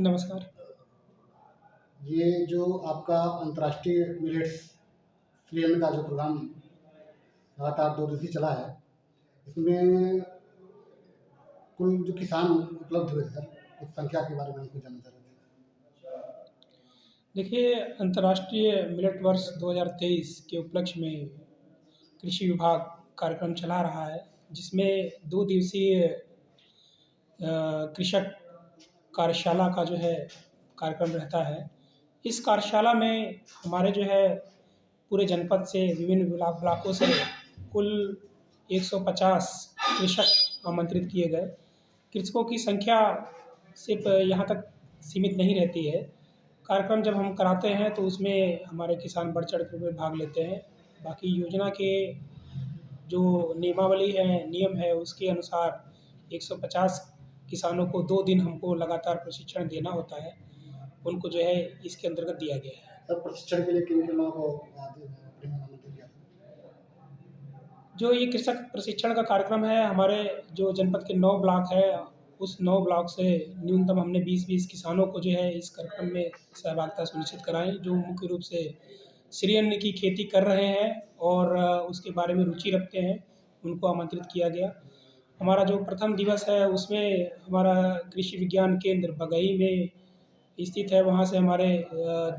नमस्कार। ये जो आपका अंतर्राष्ट्रीय मिलेट्स श्रेणी का जो प्रोग्राम लगातार 2 दिवसीय चला है, इसमें कुल जो किसान उपलब्ध हुए थे सर, उस संख्या के बारे में हमको जानना चाह रहे थे। देखिए, अंतर्राष्ट्रीय मिलेट वर्ष 2023 के उपलक्ष्य में कृषि विभाग कार्यक्रम चला रहा है, जिसमें 2 दिवसीय कृषक कार्यशाला का जो है कार्यक्रम रहता है। इस कार्यशाला में हमारे जो है पूरे जनपद से विभिन्न ब्लॉकों से कुल 150 कृषक आमंत्रित किए गए। कृषकों की संख्या सिर्फ यहाँ तक सीमित नहीं रहती है। कार्यक्रम जब हम कराते हैं तो उसमें हमारे किसान बढ़-चढ़ कर भाग लेते हैं। बाकी योजना के जो नियमावली है, नियम है, उसके अनुसार 150 किसानों को 2 दिन हमको लगातार प्रशिक्षण देना होता है। उनको जो है इसके अंतर्गत दिया गया है। सर, प्रशिक्षण के लिए किन-किन लोगों को आमंत्रित किया था? जो ये कृषक प्रशिक्षण का कार्यक्रम है, हमारे जो जनपद के 9 ब्लॉक है, उस 9 ब्लॉक से न्यूनतम हमने 20-20 किसानों को जो है इस कार्यक्रम में सहभागिता सुनिश्चित कराई, जो मुख्य रूप से श्री अन्न की खेती कर रहे हैं और उसके बारे में रुचि रखते हैं, उनको आमंत्रित किया गया। हमारा जो प्रथम दिवस है, उसमें हमारा कृषि विज्ञान केंद्र बगही में स्थित है। वहाँ से हमारे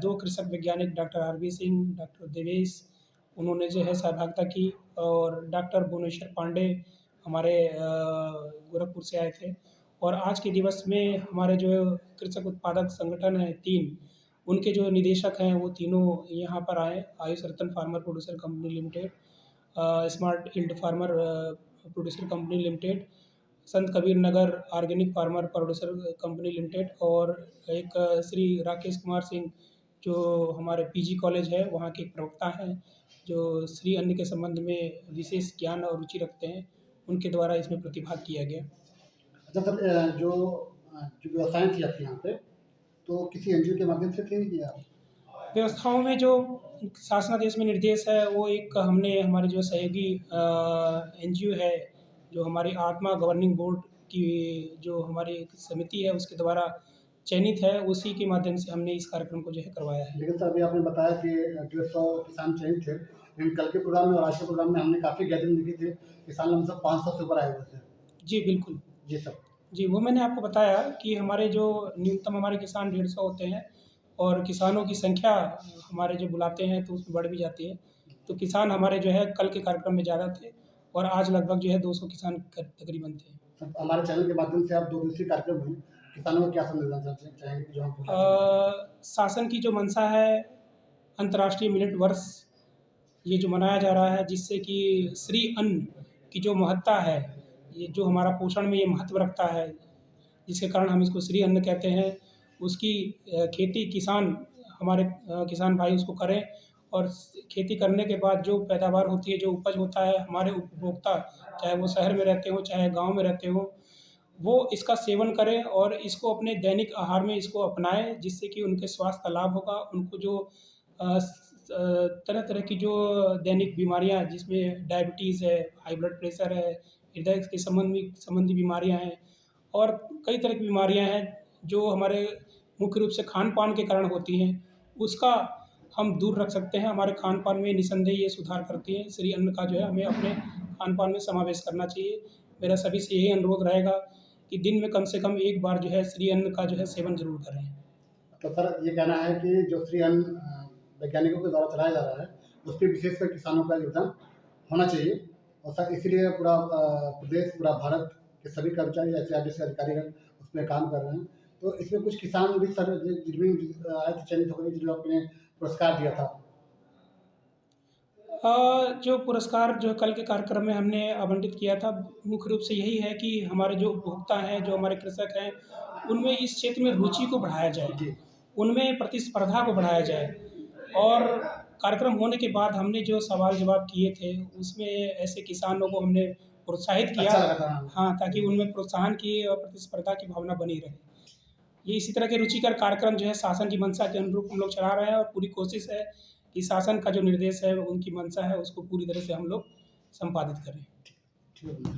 2 कृषक वैज्ञानिक doctor R B Singh, doctor Devesh, उन्होंने जो है सहभागिता की और डॉक्टर भुवनेश्वर पांडे हमारे गोरखपुर से आए थे। और आज के दिवस में हमारे जो कृषक उत्पादक संगठन है 3, उनके जो निदेशक हैं वो तीनों यहाँ पर आए। Ayush Ratan farmer producer company limited, smart yield farmer producer company limited, Sant Kabir Nagar organic farmer producer company limited और एक श्री राकेश कुमार सिंह, जो हमारे पीजी कॉलेज है वहाँ के एक प्रवक्ता हैं, जो श्री अन्न के संबंध में विशेष ज्ञान और रुचि रखते हैं, उनके द्वारा इसमें प्रतिभाग किया गया। अच्छा सर, जो व्यवस्थाएँ थी आपके यहाँ पे, तो किसी एनजीओ के माध्यम से थी या? व्यवस्थाओं में जो शासनादेश में निर्देश है, वो एक हमने हमारे जो सहयोगी एनजीओ है, जो हमारी आत्मा गवर्निंग बोर्ड की जो हमारी एक समिति है, उसके द्वारा चयनित है, उसी के माध्यम से हमने इस कार्यक्रम को जो है करवाया है। लेकिन सर, अभी आपने बताया कि 150 किसान चयनित थे, लेकिन कल के प्रोग्राम में और आज के प्रोग्राम में हमने काफ़ी गैदरिंग देखी थी, किसान लगभग 500 से ऊपर आए हुए थे। जी, बिल्कुल। जी सर। जी, वो मैंने आपको बताया कि हमारे जो न्यूनतम हमारे किसान 150 होते हैं और किसानों की संख्या हमारे जो बुलाते हैं तो उसमें बढ़ भी जाती है। तो किसान हमारे जो है कल के कार्यक्रम में ज़्यादा थे और आज लगभग जो है 200 किसान तकरीबन थे। सर, हमारे चैनल के माध्यम से आप 2 दिवसीय कार्यक्रम में किसानों को क्या संदेश देना चाहेंगे जो हम शासन की जो मंशा है, अंतर्राष्ट्रीय मिलेट वर्ष ये जो मनाया जा रहा है, जिससे कि श्री अन्न की जो महत्ता है, ये जो हमारा पोषण में ये महत्व रखता है, जिसके कारण हम इसको श्री अन्न कहते हैं, उसकी खेती किसान हमारे किसान भाई उसको करें और खेती करने के बाद जो पैदावार होती है, जो उपज होता है, हमारे उपभोक्ता, चाहे वो शहर में रहते हों, चाहे गाँव में रहते हों, वो इसका सेवन करें और इसको अपने दैनिक आहार में इसको अपनाएँ, जिससे कि उनके स्वास्थ्य का लाभ होगा। उनको जो तरह-तरह की जो दैनिक बीमारियाँ जिसमें डायबिटीज़ है, हाई ब्लड प्रेशर है, हृदय के संबंधी बीमारियाँ हैं और कई तरह की बीमारियाँ हैं, जो हमारे मुख्य रूप से खान-पान के कारण होती हैं, उसका हम दूर रख सकते हैं। हमारे खान-पान में निसंदेह ये सुधार करती हैं। श्री अन्न का जो है हमें अपने खान-पान में समावेश करना चाहिए। मेरा सभी से यही अनुरोध रहेगा कि दिन में कम से कम 1 बार जो है श्री अन्न का जो है सेवन ज़रूर करें। तो सर, ये कहना है कि जो श्री अन्न वैज्ञानिकों के द्वारा चलाया जा रहा है, उस पे विशेषकर किसानों का योगदान होना चाहिए और सर इसीलिए पूरा प्रदेश, पूरा भारत के सभी कर्मचारी एसआरडीसी अधिकारीगण उसमें काम कर रहे हैं। तो इसमें कुछ किसान भी सर जिनमें आए थे चयनित होकर जिन लोगों ने पुरस्कार दिया था। जो पुरस्कार जो कल के कार्यक्रम में हमने आवंटित किया था, मुख्य रूप से यही है कि हमारे जो उपभोक्ता हैं, जो हमारे कृषक हैं, उनमें इस क्षेत्र में रुचि को बढ़ाया जाए, जी। उनमें प्रतिस्पर्धा को बढ़ाया जाए और कार्यक्रम होने के बाद हमने जो सवाल-जवाब किए थे, उसमें ऐसे किसानों को हमने प्रोत्साहित किया। अच्छा लगा था। हाँ, ताकि उनमें प्रोत्साहन की और प्रतिस्पर्धा की भावना बनी रहे। ये इसी तरह के रुचिकर कार्यक्रम जो है शासन की मंशा के अनुरूप हम लोग चला रहे हैं और पूरी कोशिश है कि शासन का जो निर्देश है, उनकी मंशा है, उसको पूरी तरह से हम लोग संपादित करें। ठीक है।